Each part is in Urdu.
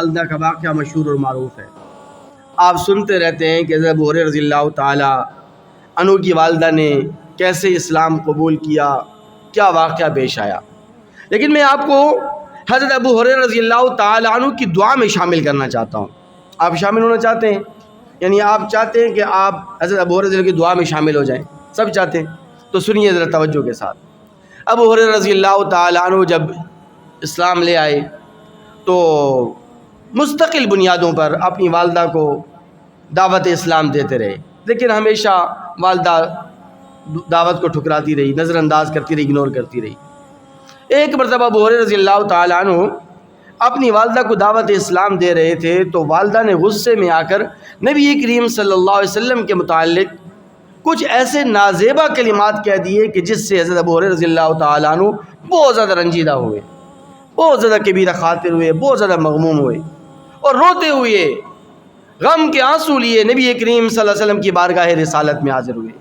والدہ کا واقعہ مشہور اور معروف ہے. آپ سنتے رہتے ہیں کہ حضرت ابو ہریرہ رضی اللہ تعالی عنہ کی والدہ نے کیسے اسلام قبول کیا، کیا واقعہ پیش آیا. لیکن میں آپ کو حضرت ابو ہریرہ رضی اللہ تعالی عنہ کی دعا میں شامل کرنا چاہتا ہوں. آپ شامل ہونا چاہتے ہیں؟ یعنی آپ چاہتے ہیں کہ آپ حضرت ابو ہریرہ کی دعا میں شامل ہو جائیں؟ سب چاہتے ہیں؟ تو سنیے ذرا توجہ کے ساتھ. ابو ہریرہ رضی اللہ تعالی عنہ جب اسلام لے آئے تو مستقل بنیادوں پر اپنی والدہ کو دعوت اسلام دیتے رہے، لیکن ہمیشہ والدہ دعوت کو ٹھکراتی رہی، نظر انداز کرتی رہی، اگنور کرتی رہی. ایک مرتبہ ابو ہریرہ رضی اللہ تعالی عنہ اپنی والدہ کو دعوت اسلام دے رہے تھے تو والدہ نے غصے میں آ کر نبی کریم صلی اللہ علیہ وسلم کے متعلق کچھ ایسے نازیبا کلمات کہہ دیے کہ جس سے حضرت ابو ہریرہ رضی اللہ تعالی عنہ بہت زیادہ رنجیدہ ہوئے، بہت زیادہ کبیرہ خاطر ہوئے، بہت زیادہ مغموم ہوئے، اور روتے ہوئے غم کے آنسو لیے نبی کریم صلی اللہ علیہ وسلم کی بارگاہ رسالت میں حاضر ہوئے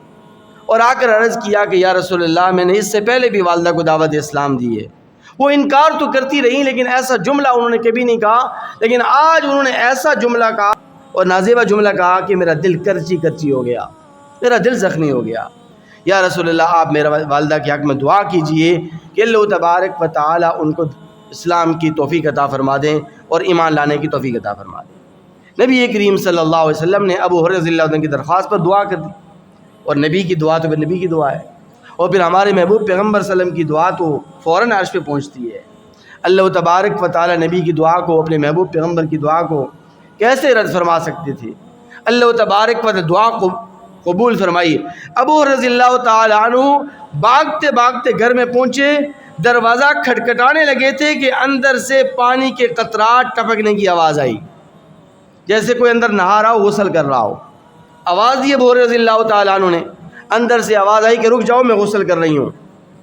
اور آ کر عرض کیا کہ یا رسول اللہ، میں نے اس سے پہلے بھی والدہ کو دعوت اسلام دی ہے، وہ انکار تو کرتی رہی لیکن ایسا جملہ انہوں نے کبھی نہیں کہا، لیکن آج انہوں نے ایسا جملہ کہا اور نازیبہ جملہ کہا کہ میرا دل کرچی کرچی ہو گیا، میرا دل زخمی ہو گیا. یا رسول اللہ، آپ میرا والدہ کے حق میں دعا کیجئے کہ اللہ تبارک و تعالی ان کو اسلام کی توفیق عطا فرما دیں اور ایمان لانے کی توفیق عطا فرما دیں. نبی کریم صلی اللہ علیہ وسلم نے ابو ہریرہ رضی اللہ عنہ کی درخواست پر دعا کر دی، اور نبی کی دعا تو پھر نبی کی دعا ہے، اور پھر ہمارے محبوب پیغمبر صلی اللہ علیہ وسلم کی دعا تو فوراً عرش پہ پہنچتی ہے. اللہ تبارک و تعالی نبی کی دعا کو، اپنے محبوب پیغمبر کی دعا کو کیسے رد فرما سکتے تھے؟ اللہ تبارک و تعالی دعا کو قبول فرمائی. ابو ہریرہ رضی اللہ تعالی عنہ بھاگتے بھاگتے گھر میں پہنچے، دروازہ کھٹکھٹانے لگے تھے کہ اندر سے پانی کے قطرات ٹپکنے کی آواز آئی، جیسے کوئی اندر نہا رہا ہو، غسل کر رہا ہو. آواز دی ابو ہریرہ رضی اللہ تعالی عنہ نے، اندر سے آواز آئی کہ رک جاؤ، میں غسل کر رہی ہوں،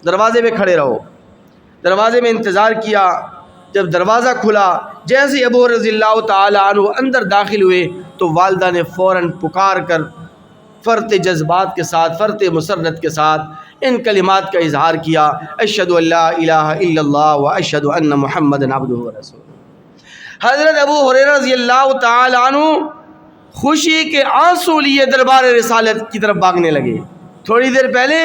دروازے پہ کھڑے رہو. دروازے میں انتظار کیا. جب دروازہ کھلا، جیسے ابو ہریرہ رضی اللہ تعالی عنہ اندر داخل ہوئے تو والدہ نے فوراً پکار کر فرط جذبات کے ساتھ، فرط مسرت کے ساتھ ان کلمات کا اظہار کیا، اشہد ان لا الہ الا اللہ و اشہد ان محمدا عبدہ و رسولہ. حضرت ابو ہریرہ رضی اللہ تعالی عنہ خوشی کے آنسو لیے دربار رسالت کی طرف بھاگنے لگے. تھوڑی دیر پہلے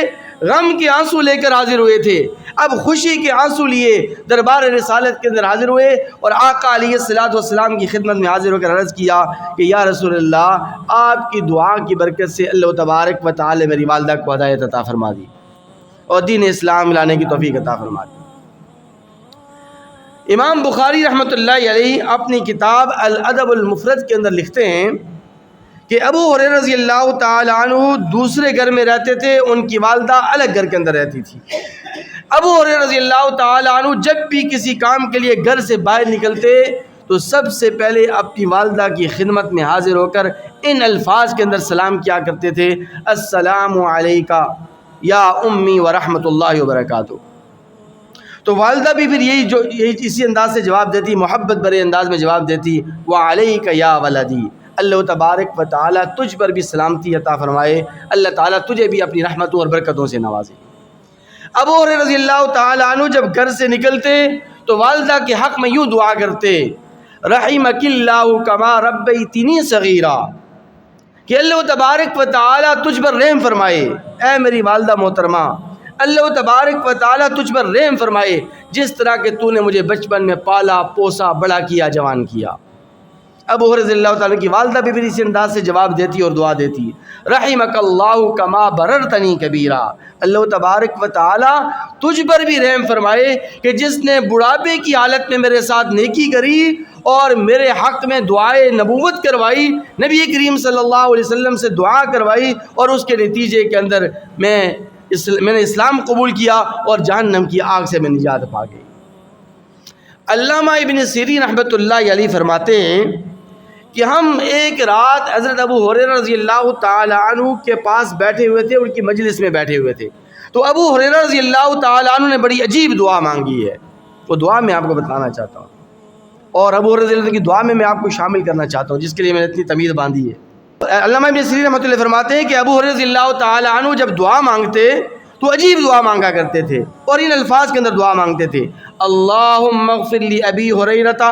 غم کے آنسو لے کر حاضر ہوئے تھے، اب خوشی کے آنسو لیے دربار رسالت کے اندر حاضر ہوئے اور آقا علیہ الصلوۃ والسلام کی خدمت میں حاضر ہو کر عرض کیا کہ یا رسول اللہ، آپ کی دعا کی برکت سے اللہ تبارک و تعالی میری والدہ کو ہدایت عطا فرما دی اور دین اسلام لانے کی توفیق عطا فرما دی. امام بخاری رحمۃ اللہ علیہ اپنی کتاب الادب المفرد کے اندر لکھتے ہیں کہ ابو ہریرہ رضی اللہ تعالی عنہ دوسرے گھر میں رہتے تھے، ان کی والدہ الگ گھر کے اندر رہتی تھی. ابو ہریرہ رضی اللہ تعالی عنہ جب بھی کسی کام کے لیے گھر سے باہر نکلتے تو سب سے پہلے اپنی والدہ کی خدمت میں حاضر ہو کر ان الفاظ کے اندر سلام کیا کرتے تھے، السلام علیکہ یا امی ورحمۃ اللہ وبرکاتہ. تو والدہ بھی پھر یہی اسی انداز سے جواب دیتی، محبت بھرے انداز میں جواب دیتی، وعلیکہ یا ولدی، اللہ تبارک و تعالیٰ تجھ پر بھی سلامتی عطا فرمائے، اللہ تعالیٰ تجھے بھی اپنی رحمتوں اور برکتوں سے نوازے. ابو ہریرہ رضی اللہ تعالیٰ عنہ جب گھر سے نکلتے تو والدہ کے حق میں یوں دعا کرتے، رحمک اللہ کما ربیتنی صغیرا، کہ اللہ تبارک و تعالیٰ تجھ پر رحم فرمائے، اے میری والدہ محترمہ، اللہ تبارک و تعالیٰ تجھ پر رحم فرمائے جس طرح کہ تو نے مجھے بچپن میں پالا پوسا بڑا کیا جوان کیا. ابو ہریرہ رضی اللہ تعالیٰ کی والدہ بھی پھر اسی انداز سے جواب دیتی اور دعا دیتی، رحمک اللہ کما بررتنی کبیرا، اللہ تبارک و تعالیٰ تجھ پر بھی رحم فرمائے کہ جس نے بڑھاپے کی حالت میں میرے ساتھ نیکی کری اور میرے حق میں دعائے نبوت کروائی، نبی کریم صلی اللہ علیہ وسلم سے دعا کروائی اور اس کے نتیجے کے اندر میں نے اسلام قبول کیا اور جہنم کی آگ سے میں نجات پا گئی. علامہ ابن سیرین رحمۃ اللہ علیہ فرماتے ہیں کہ ہم ایک رات حضرت ابو ہریرہ رضی اللہ تعالی عنہ کے پاس بیٹھے ہوئے تھے، ان کی مجلس میں بیٹھے ہوئے تھے، تو ابو ہریرہ رضی اللہ تعالی عنہ نے بڑی عجیب دعا مانگی ہے. وہ دعا میں آپ کو بتانا چاہتا ہوں اور ابو ہریرہ رضی اللہ عنہ کی دعا میں آپ کو شامل کرنا چاہتا ہوں، جس کے لیے میں نے اتنی تمید باندھی ہے. علامہ ابن سیرین رحمۃ اللہ فرماتے ہیں کہ ابو ہریرہ رضی اللہ تعالی عنہ جب دعا مانگتے تو عجیب دعا مانگا کرتے تھے اور ان الفاظ کے اندر دعا مانگتے تھے، اللہم اغفر لی ابی ہریرہ